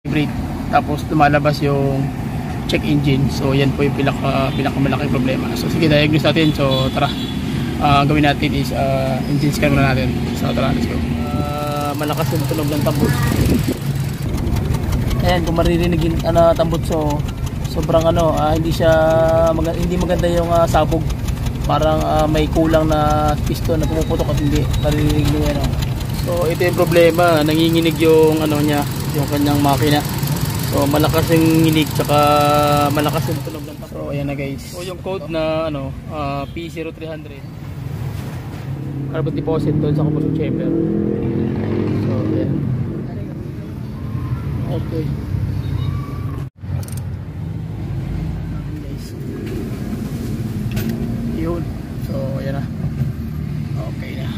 vibrate, tapos lumalabas yung check engine. So yan po yung pinakamalaking problema. So sige, diagnose natin. So tara, gawin natin is engine scan na natin. So tara, let's go. Malakas yung tunog ng tambot. Ayan, kung maririnig yung tambot, so sobrang hindi maganda yung sabog. Parang may kulang na piston na pumuputok at hindi maririnig yung So ito yung problema, nanginginig yung niya, yung kanyang makina. So malakas yung nginig, tsaka malakas yung tunog ng tambot. So ayan na guys. So yung code na P0300 carbon deposit doon sa combustion chamber. So ayan. Okay. Yun. So ayan na. Okay na.